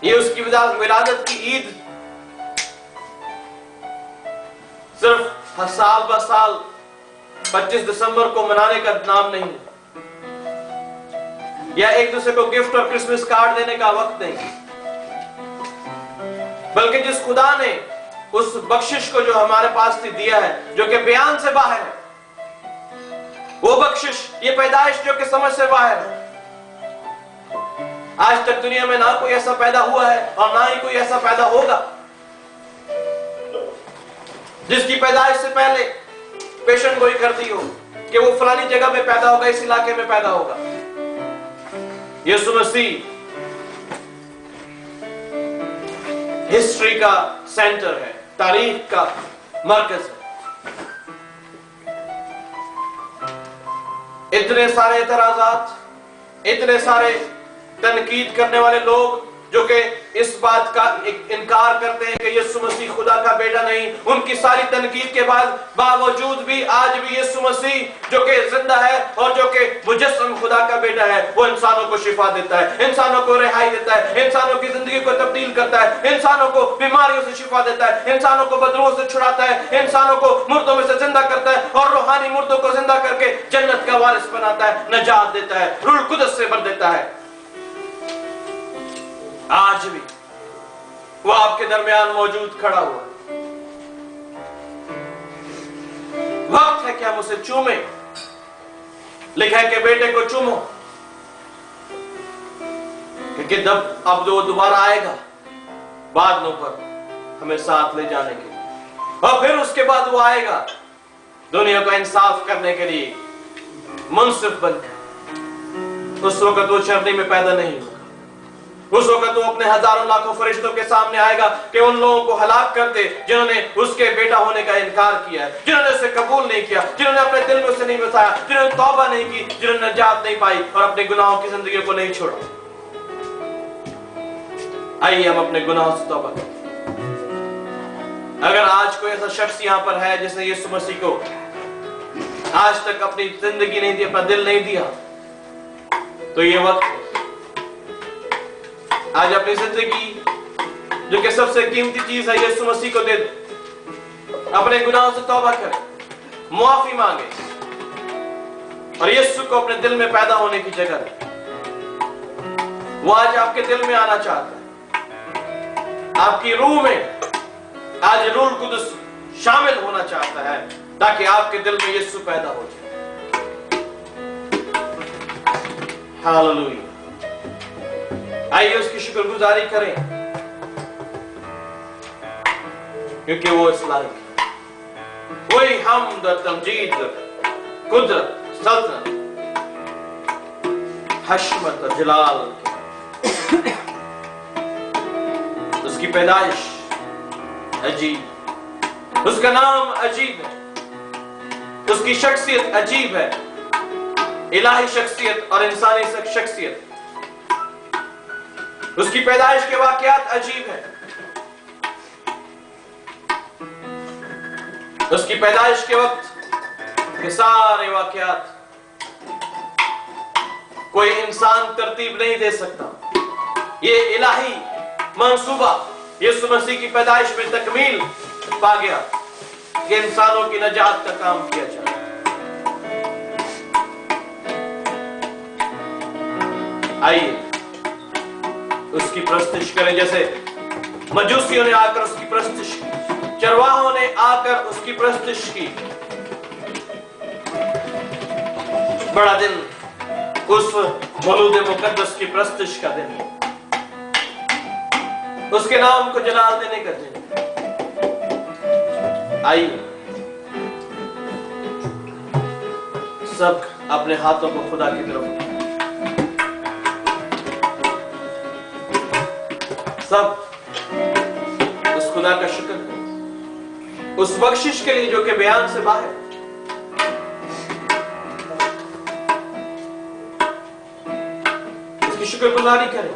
ये उसकी विलादत की ईद सिर्फ साल ब साल 25 दिसंबर को मनाने का नाम नहीं, या एक दूसरे को गिफ्ट और क्रिसमस कार्ड देने का वक्त नहीं, बल्कि जिस खुदा ने उस बख्शिश को जो हमारे पास से दिया है, जो कि बयान से बाहर है, वो बख्शिश, ये पैदाइश जो कि समझ से बाहर है। आज तक दुनिया में ना कोई ऐसा पैदा हुआ है और ना ही कोई ऐसा पैदा होगा जिसकी पैदाइश से पहले पेशन गोई कर दी हो कि वो फलानी जगह में पैदा होगा, इस इलाके में पैदा होगा। यीशु मसीह हिस्ट्री का सेंटर है, तारीख का मरकज है। इतने सारे एतराजात, इतने सारे तनकीद करने वाले लोग जो कि इस बात का इनकार करते हैं कि यीशु मसीह खुदा का बेटा नहीं, उनकी सारी तनकीद के बावजूद भी आज भी यीशु मसीह जो कि जिंदा है और जो कि मुजस्सम खुदा का बेटा है, वो इंसानों को शिफा देता है, इंसानों को रिहाई देता है, इंसानों की जिंदगी को तब्दील करता है, इंसानों को बीमारियों से शिफा देता है, इंसानों को बदरूहों से छुड़ाता है, इंसानों को मुर्दों में से जिंदा करता है और रूहानी मुर्दों को जिंदा करके जन्नत का वारिस बनाता है, नजात देता है, रूह कुदस से भर देता है। आज भी वो आपके दरमियान मौजूद खड़ा हुआ है। वक्त है कि हम उसे चूमे। लिखा है कि बेटे को चूमो, क्योंकि जब अब वो दोबारा आएगा बादलों पर हमें साथ ले जाने के लिए, और फिर उसके बाद वो आएगा दुनिया को इंसाफ करने के लिए मुंसिफ बनकर। उस वक्त वो चरनी में पैदा नहीं होगा। उस वक्त वो अपने हजारों लाखों फरिश्तों के सामने आएगा कि उन लोगों को हलाक कर दे जिन्होंने उसके बेटा होने का इनकार किया है, जिन्होंने उसे कबूल नहीं किया, जिन्होंने अपने दिल में उसे नहीं बसाया, जिन्होंने तौबा नहीं की, जिन्होंने नजात नहीं पाई और अपने गुनाहों की जिंदगी को नहीं छोड़ा। आइए हम अपने गुनाहों से तौबा करें। अगर आज कोई ऐसा शख्स यहां पर है जिसने यीशु मसीह को आज तक अपनी जिंदगी नहीं दी, अपना दिल नहीं दिया, तो ये वक्त आज अपनी जिंदगी जो कि सबसे कीमती चीज है यीशु मसीह को दे दे, अपने गुनाहों से तौबा करे, मुआफी मांगे और यीशु को अपने दिल में पैदा होने की जगह दे। वो आज आपके दिल में आना चाहता है, आपकी रूह में आज रूह कुदस शामिल होना चाहता है ताकि आपके दिल में यीशु पैदा हो जाए। हालेलुया। आइए उसकी शुक्रगुजारी करें क्योंकि वो इस लायक है। वही हमद, तमजीद, कुदरत, सल्तनत, हशमत, जलाल, उसकी पैदाइश अजीब, उसका नाम अजीब है, उसकी शख्सियत अजीब है, इलाही शख्सियत और इंसानी शख्सियत। उसकी पैदाइश के वाकयात अजीब है, उसकी पैदाइश के वक्त के सारे वाकयात कोई इंसान तरतीब नहीं दे सकता। ये इलाही मंसूबा यीशु मसीह की पैदाइश में तकमील पा गया कि इंसानों की नजात का काम किया जाए। आइए उसकी प्रस्तुति करें, जैसे मजूसियों ने आकर उसकी प्रस्तुति की, चरवाहों ने आकर उसकी प्रस्तुति की। बड़ा दिन उस मौलूद मुकद्दस की प्रस्तुति का दिन, उसके नाम को जलाल देने का दिन। आइए सब अपने हाथों को खुदा की तरफ उठाएं। सब उस खुदा का शुक्र करें, उस बख्शिश के लिए जो कि बयान से बाहर। उसकी शुक्रगुजारी करें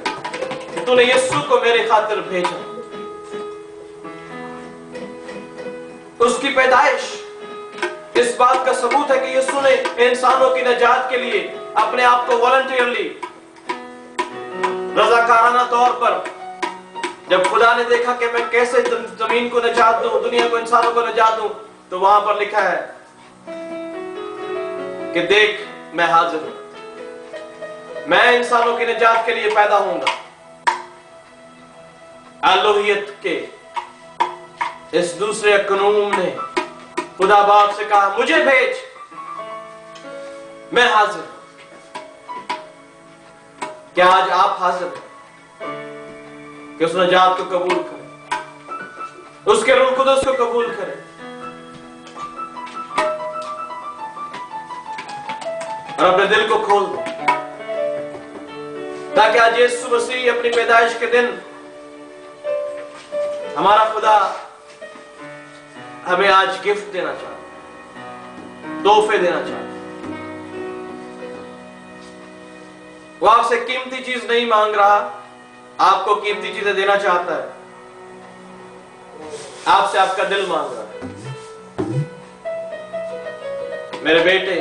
कि तूने यीशु को मेरे खातिर भेजा। उसकी पैदाइश इस बात का सबूत है कि यीशु ने इंसानों की नजात के लिए अपने आप को वॉलंटियरली, रज़ाकाराना तौर पर, जब खुदा ने देखा कि मैं कैसे जमीन को नजात दूं, दुनिया को, इंसानों को नजात दूं, तो वहां पर लिखा है कि देख मैं हाजिर हूं, मैं इंसानों की नजात के लिए पैदा होऊंगा। अल्लोहियत के इस दूसरे कानून ने खुदा बाप से कहा मुझे भेज, मैं हाजिर हूं। क्या आज आप हाजिर हैं कि उस नजात को कबूल करें, उसके रूह कुदस को कबूल करें और अपने दिल को खोल दें, ताकि आज यीशु मसीह अपनी पैदाइश के दिन हमारा खुदा हमें आज गिफ्ट देना चाहता है, तोहफे देना चाहता है। वो आपसे कीमती चीज नहीं मांग रहा, आपको कीमती चीजें देना चाहता है। आपसे आपका दिल मांग रहा है। मेरे बेटे,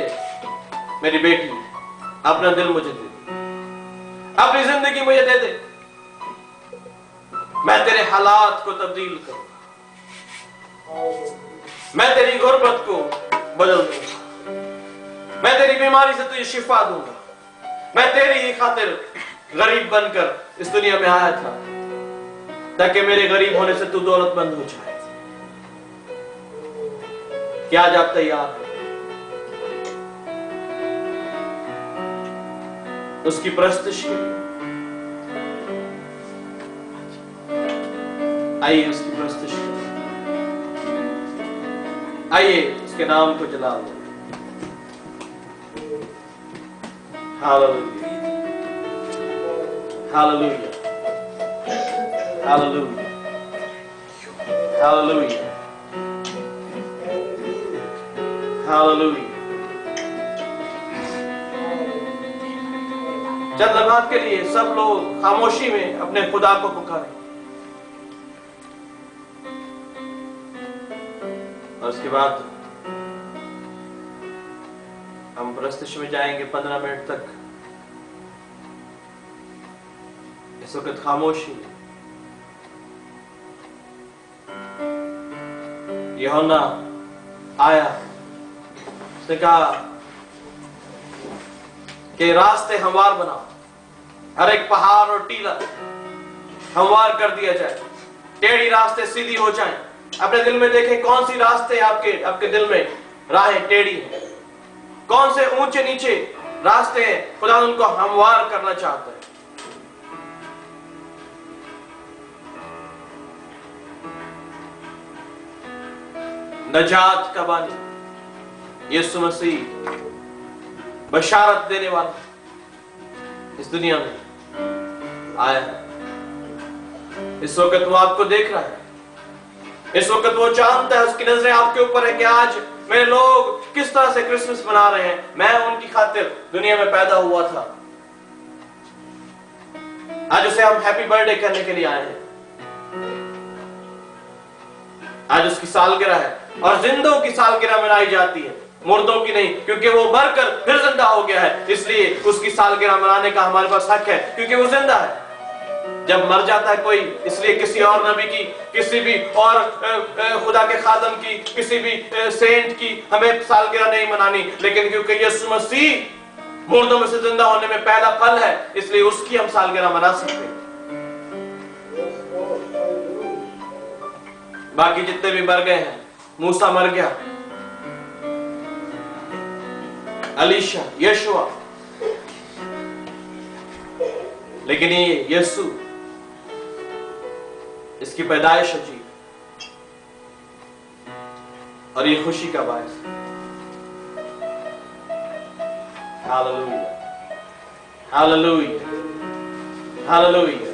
मेरी बेटी, अपना दिल मुझे दे दे, अपनी जिंदगी मुझे दे दे, मैं तेरे हालात को तब्दील करूंगा, मैं तेरी गुर्बत को बदल दूंगा, मैं तेरी बीमारी से तुझे शिफा दूंगा। मैं तेरी ही खातिर गरीब बनकर इस दुनिया में आया था, ताकि मेरे गरीब होने से तू दौलतमंद हो जाए। क्या आज आप तैयार हैं उसकी परस्तिश के लिए? आइए उसकी परस्तिश करें, आइए उसके नाम को जलाल दें। Hallelujah, hallelujah, hallelujah, hallelujah, hallelujah. चंद लम्हात के लिए सब लोग खामोशी में अपने खुदा को पुकारें और उसके बाद हम परस्तिश में जाएंगे 15 मिनट तक। इस वक्त खामोशी। यूहन्ना आया, उसने कहा कि रास्ते हमवार बनाओ, हर एक पहाड़ और टीला हमवार कर दिया जाए, टेढ़ी रास्ते सीधी हो जाएं। अपने दिल में देखें कौन सी रास्ते आपके दिल में राहें टेढ़ी हैं, कौन से ऊंचे नीचे रास्ते हैं, खुदा उनको हमवार करना चाहता है। नजात का बानी यीशु मसीह बशारत देने वाला इस दुनिया में आया है। इस वक्त वो आपको देख रहा है, इस वक्त वो जानता है, उसकी नजरें आपके ऊपर है कि आज मेरे लोग किस तरह से क्रिसमस मना रहे हैं। मैं उनकी खातिर दुनिया में पैदा हुआ था, आज उसे हम हैप्पी बर्थडे करने के लिए आए हैं। आज उसकी सालगिरह है और जिंदों की सालगिरह मनाई जाती है, मुर्दों की नहीं, क्योंकि वो मरकर फिर जिंदा हो गया है। इसलिए उसकी सालगिरह मनाने का हमारे पास हक है, क्योंकि वो जिंदा है। जब मर जाता है कोई, इसलिए किसी और नबी की, किसी भी और खुदा के खादम की, किसी भी सेंट की हमें सालगिरह नहीं मनानी। लेकिन क्योंकि यीशु मसीह मुर्दों में से जिंदा होने में पहला फल है, इसलिए उसकी हम सालगिरह मना सकते हैं। बाकी जितने भी मर गए हैं, मूसा मर गया, अलीशा, यशुआ, लेकिन ये यीशु, इसकी पैदाइश अजीब और ये खुशी का बायस। Hallelujah. Hallelujah. Hallelujah.